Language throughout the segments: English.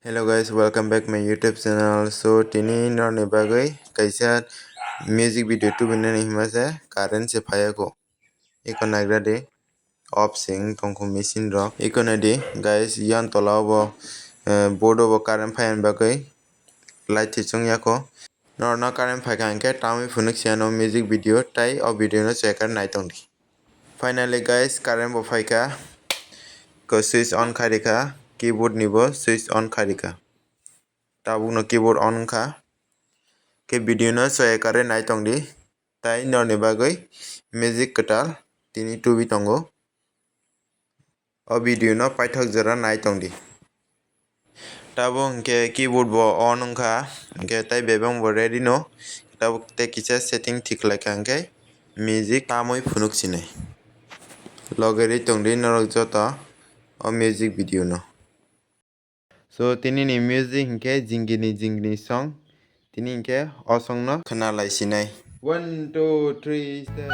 Hello guys, welcome back my YouTube channel. So tini ni bagai kaisa music video tu bina ni himasa current se phaya ko. Iko nagra de off sing tongko machine ro. Iko na de guys yan tola bo board bo current phayan bagai light chung yako. No current phaya angke tami phunuk siano music video tai o video no checker naitong di. Finally guys current bo phayka ko switch on kharika keyboard nibo switch on kharika. Tabuk no keyboard on kha ke video no soya kare nai tong di tai nor ni bagai music ketal tini tubi tongo o video no paithak jora nai tong di tabuk ke keyboard bo on kha ke tai bebang bo ready no tabuk te kisa setting thik lai kangke music tamoi phunuk sinai logeri tong di norok jota o music video no. So tini ni music ke Jigini Jigini song tini ke o song no khenalai sinai 1 2 3 step.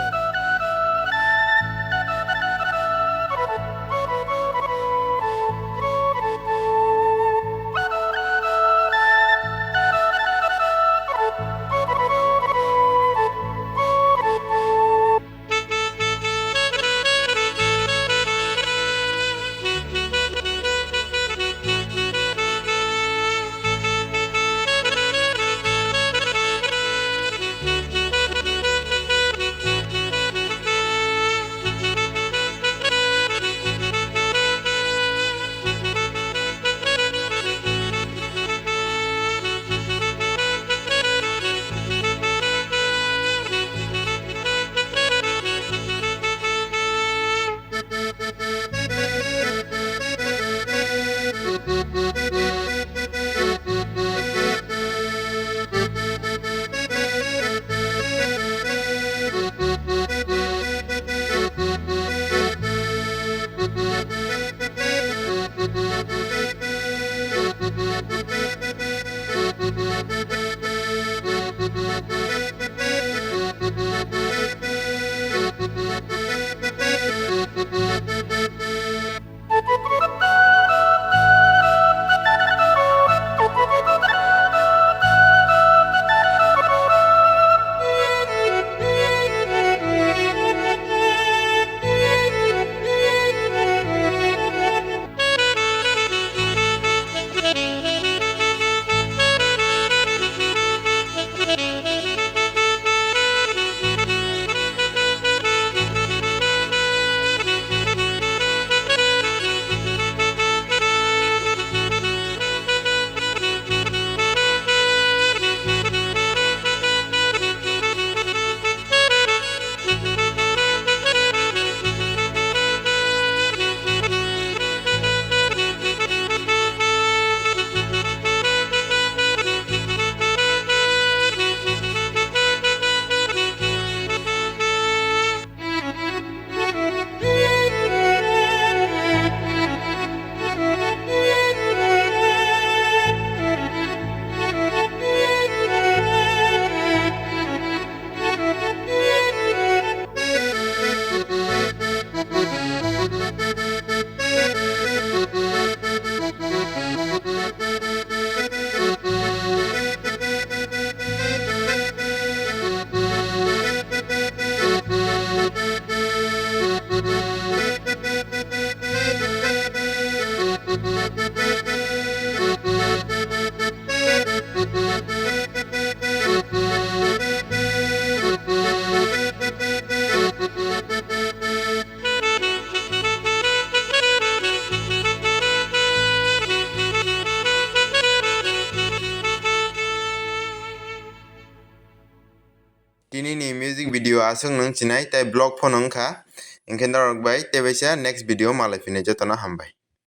Tini ni music video asung nung chinai tai blog phone nung kha ingkhe norok bai tebaisa next video malai phine jotona hambai.